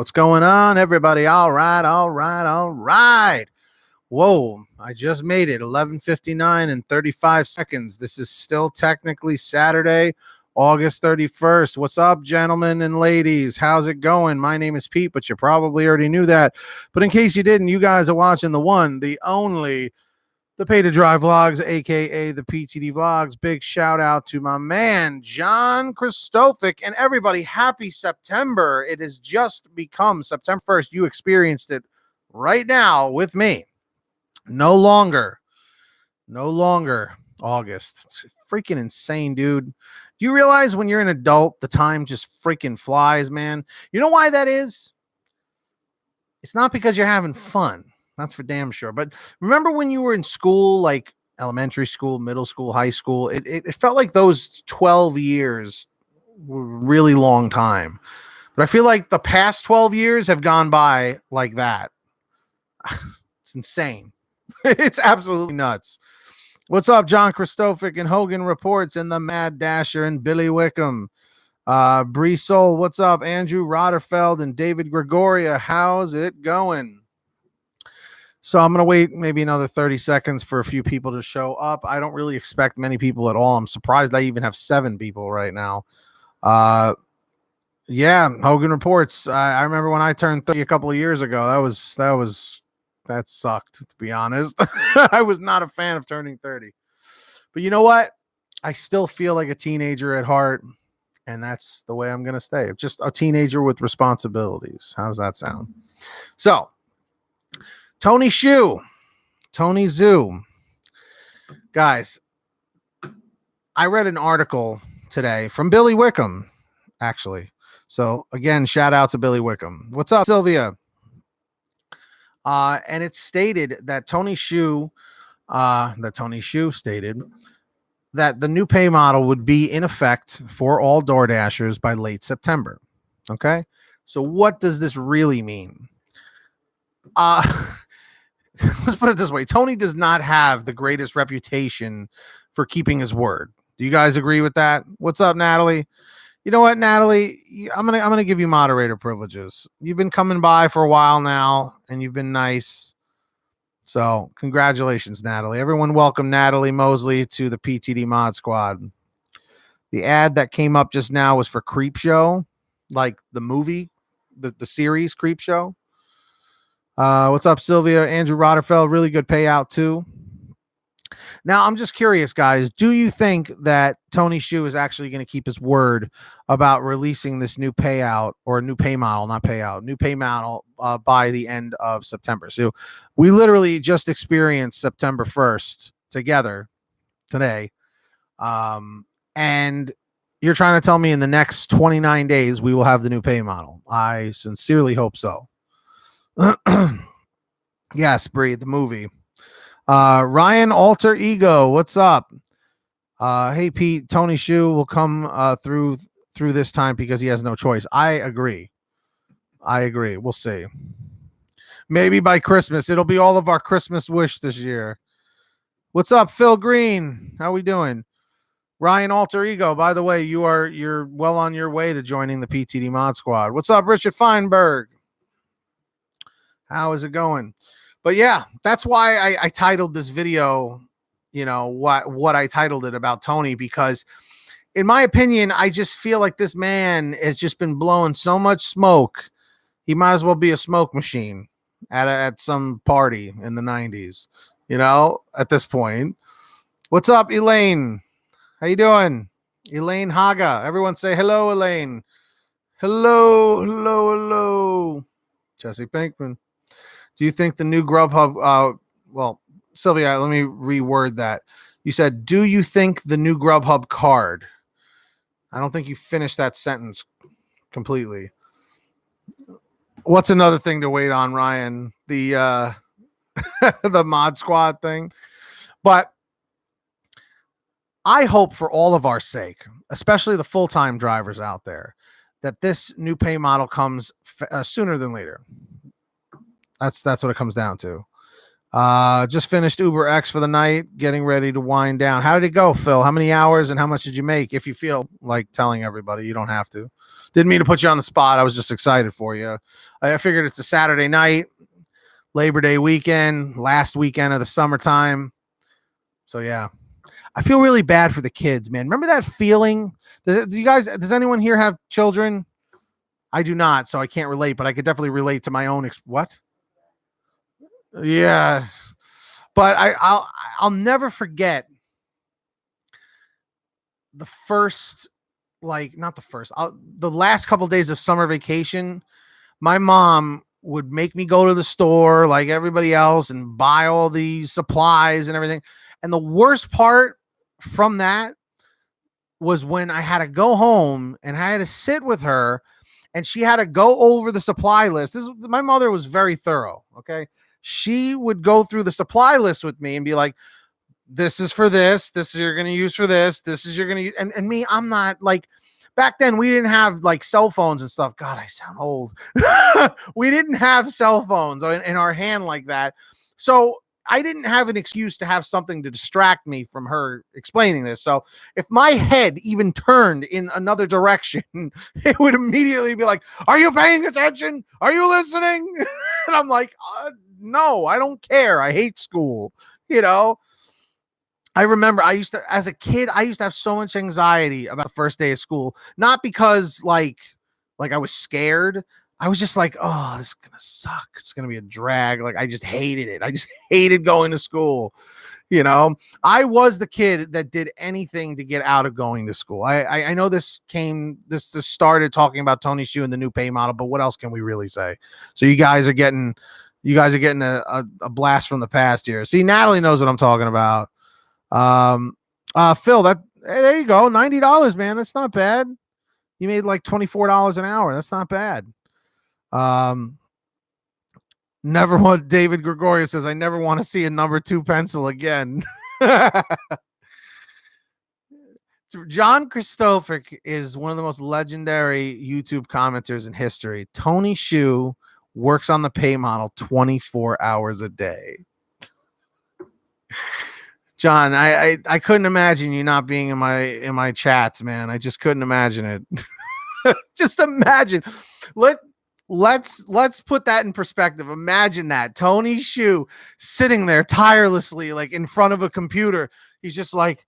What's going on, everybody? All right, all right, all right. Whoa, I just made it. 11:59 and 35 seconds. This is still technically Saturday, August 31st. What's up, gentlemen and ladies? How's it going? My name is Pete, but you probably already knew that. But in case you didn't, you guys are watching the one, the only, the PTD Vlogs, aka the PTD Vlogs. Big shout out to my man John Christophic and everybody. Happy September! It has just become September 1st. You experienced it right now with me. No longer August. It's freaking insane, dude. Do you realize when you're an adult, the time just freaking flies, man? You know why that is? It's not because you're having fun. That's for damn sure. But remember when you were in school, like elementary school, middle school, high school, it felt like those 12 years were a really long time. But I feel like the past 12 years have gone by like that. It's insane. It's absolutely nuts. What's up, John Christophic and Hogan Reports and the Mad Dasher and Billy Wickham? Bree Soul, what's up? Andrew Rotterfeld and David Gregoria, how's it going? So I'm going to wait maybe another 30 seconds for a few people to show up. I don't really expect many people at all. I'm surprised I even have 7 people right now. Yeah, Hogan Reports. I remember when I turned 30 a couple of years ago. That sucked, to be honest. I was not a fan of turning 30. But you know what? I still feel like a teenager at heart, and that's the way I'm going to stay. Just a teenager with responsibilities. How does that sound? So, Tony Zoo. Guys, I read an article today from Billy Wickham, actually. So, again, shout out to Billy Wickham. What's up, Sylvia? And it stated that Tony Hsiu stated that the new pay model would be in effect for all DoorDashers by late September. Okay, so what does this really mean? Let's put it this way: Tony does not have the greatest reputation for keeping his word. Do you guys agree with that? What's up, Natalie? You know what, Natalie? I'm gonna give you moderator privileges. You've been coming by for a while now, and you've been nice. So, congratulations, Natalie. Everyone, welcome Natalie Mosley to the PTD Mod Squad. The ad that came up just now was for Creep Show, like the movie, the series Creep Show. What's up, Sylvia? Andrew Rotterfeld, really good payout too. Now, I'm just curious, guys. Do you think that Tony Hsiu is actually going to keep his word about releasing this new payout or a new pay model, not payout, new pay model by the end of September? So we literally just experienced September 1st together today. And you're trying to tell me in the next 29 days we will have the new pay model. I sincerely hope so. Yes, Bree, the movie. Ryan Alter Ego, what's up? Hey Pete, Tony Hsiu will come through this time because he has no choice. I agree. We'll see. Maybe by Christmas. It'll be all of our Christmas wish this year. What's up, Phil Green? How we doing? Ryan Alter Ego, by the way, you're well on your way to joining the PTD Mod Squad. What's up, Richard Feinberg? How is it going? But yeah, that's why I titled this video, you know, what I titled it about Tony, because in my opinion, I just feel like this man has just been blowing so much smoke. He might as well be a smoke machine at some party in the 90s, you know, at this point. What's up, Elaine? How you doing? Elaine Haga. Everyone say hello, Elaine. Hello. Jesse Pinkman. Do you think the new GrubHub, well, Sylvia, let me reword that. You said, do you think the new GrubHub card? I don't think you finished that sentence completely. What's another thing to wait on, Ryan? The the Mod Squad thing. But I hope for all of our sake, especially the full-time drivers out there, that this new pay model comes sooner than later. That's what it comes down to. Just finished UberX for the night, getting ready to wind down. How did it go, Phil? How many hours and how much did you make? If you feel like telling everybody, you don't have to. Didn't mean to put you on the spot. I was just excited for you. I figured it's a Saturday night, Labor Day weekend, last weekend of the summertime. So yeah, I feel really bad for the kids, man. Remember that feeling? Does anyone here have children? I do not, so I can't relate, but I could definitely relate to my own. What? Yeah, but I'll never forget the first, like, not the first, the last couple days of summer vacation. My mom would make me go to the store like everybody else and buy all the supplies and everything. And the worst part from that was when I had to go home and I had to sit with her and she had to go over the supply list. My mother was very thorough. Okay. She would go through the supply list with me and be like, this is for this is you're going to use for this is you're going to use. And me, I'm not like, back then we didn't have like cell phones and stuff. God, I sound old. We didn't have cell phones in our hand like that. So I didn't have an excuse to have something to distract me from her explaining this. So if my head even turned in another direction, it would immediately be like, are you paying attention? Are you listening? And I'm like, no, I don't care. I hate school. You know, I remember as a kid, I used to have so much anxiety about the first day of school, not because like I was scared. I was just like, oh, this is going to suck. It's going to be a drag. Like, I just hated it. I just hated going to school. You know, I was the kid that did anything to get out of going to school. I know this started talking about Tony Hsu and the new pay model, but what else can we really say? So you guys are getting a blast from the past here. See, Natalie knows what I'm talking about. Phil, hey, there you go. $90, man. That's not bad. You made like $24 an hour. That's not bad. Never want. David Gregorio says, I never want to see a number 2 pencil again. John Christophic is one of the most legendary YouTube commenters in history. Tony Hsu works on the pay model 24 hours a day. John, I couldn't imagine you not being in my chats, man. I just couldn't imagine it. Just imagine. Let's put that in perspective. Imagine that Tony Hsu sitting there tirelessly, like in front of a computer. He's just like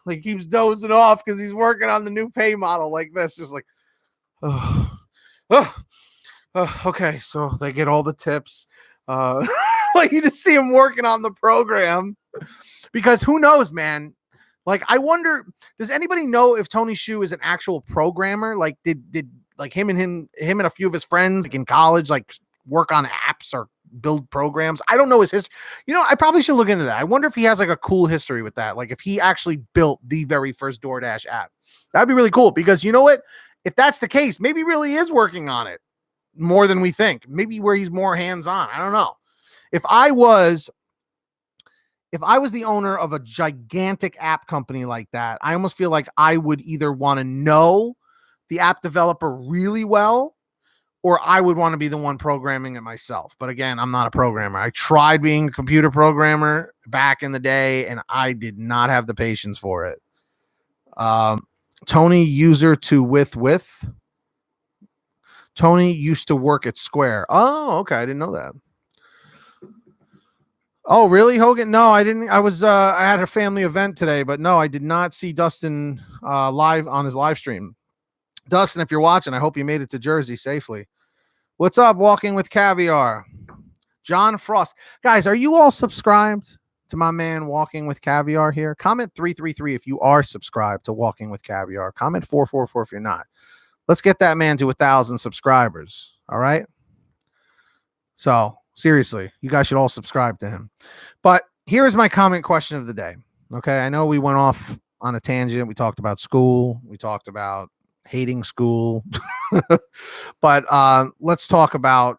keeps dozing off because he's working on the new pay model like this, just like, okay. So they get all the tips. Like, you just see him working on the program, because who knows, man. Like, I wonder, does anybody know if Tony Hsu is an actual programmer? Like, did like him and a few of his friends, like in college, like work on apps or build programs? I don't know his history. You know, I probably should look into that. I wonder if he has like a cool history with that. Like, if he actually built the very first DoorDash app, that'd be really cool. Because you know what? If that's the case, maybe he really is working on it more than we think. Maybe where he's more hands-on. I don't know. If I was the owner of a gigantic app company like that, I almost feel like I would either want to know the app developer really well, or I would want to be the one programming it myself. But again, I'm not a programmer. I tried being a computer programmer back in the day, and I did not have the patience for it. Tony user to with. Tony used to work at Square. Oh, okay. I didn't know that. Oh, really, Hogan? No, I didn't. I had a family event today, but no, I did not see Dustin live on his live stream. Dustin, if you're watching, I hope you made it to Jersey safely. What's up, Walking with Caviar? John Frost. Guys, are you all subscribed to my man Walking with Caviar here? Comment 333 if you are subscribed to Walking with Caviar. Comment 444 if you're not. Let's get that man to 1,000 subscribers. All right. So seriously, you guys should all subscribe to him. But here is my comment question of the day. Okay. I know we went off on a tangent. We talked about school. We talked about hating school. But let's talk about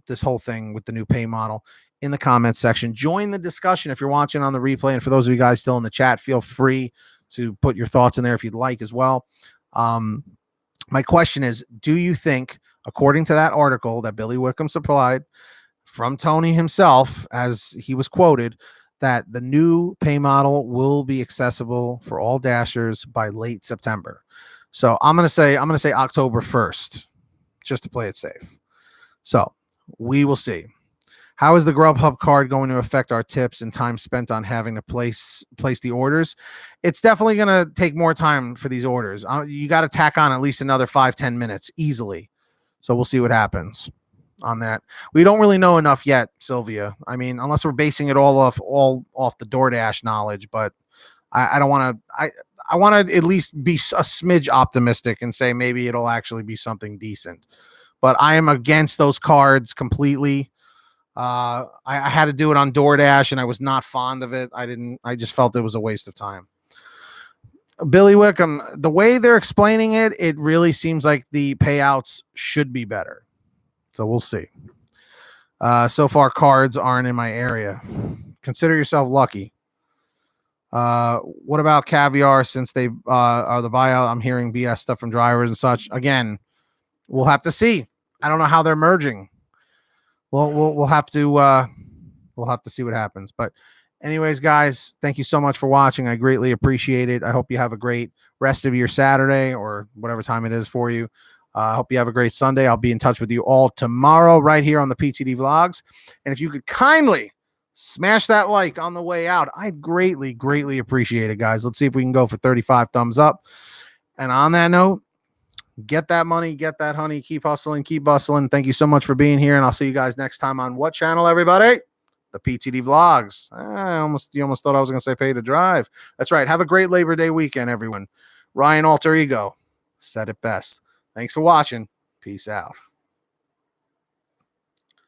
this whole thing with the new pay model in the comments section. Join the discussion if you're watching on the replay. And for those of you guys still in the chat, feel free to put your thoughts in there if you'd like as well. My question is, do you think, according to that article that Billy Wickham supplied from Tony himself, as he was quoted, that the new pay model will be accessible for all Dashers by late September. So I'm gonna say October 1st, just to play it safe. So we will see. How is the GrubHub card going to affect our tips and time spent on having to place the orders? It's definitely going to take more time for these orders. You got to tack on at least another 5-10 minutes easily. So we'll see what happens on that. We don't really know enough yet, Sylvia. I mean, unless we're basing it all off the DoorDash knowledge, but I don't want to. I want to at least be a smidge optimistic and say maybe it'll actually be something decent. But I am against those cards completely. I had to do it on DoorDash and I was not fond of it. I just felt it was a waste of time. Billy Wickham, the way they're explaining it, it really seems like the payouts should be better. So we'll see. So far, cards aren't in my area. Consider yourself lucky. What about caviar? Since they are the buyout, I'm hearing BS stuff from drivers and such. Again, we'll have to see. I don't know how they're merging. We'll have to see what happens. But anyways, guys, thank you so much for watching. I greatly appreciate it. I hope you have a great rest of your Saturday or whatever time it is for you. I hope you have a great Sunday. I'll be in touch with you all tomorrow right here on the PTD Vlogs. And if you could kindly smash that like on the way out, I'd greatly, greatly appreciate it, guys. Let's see if we can go for 35 thumbs up. And on that note, get that money, get that honey, keep hustling, keep bustling. Thank you so much for being here, and I'll see you guys next time on what channel, everybody? The PTD Vlogs. You almost thought I was going to say pay to drive. That's right. Have a great Labor Day weekend, everyone. Ryan Alter Ego said it best. Thanks for watching. Peace out.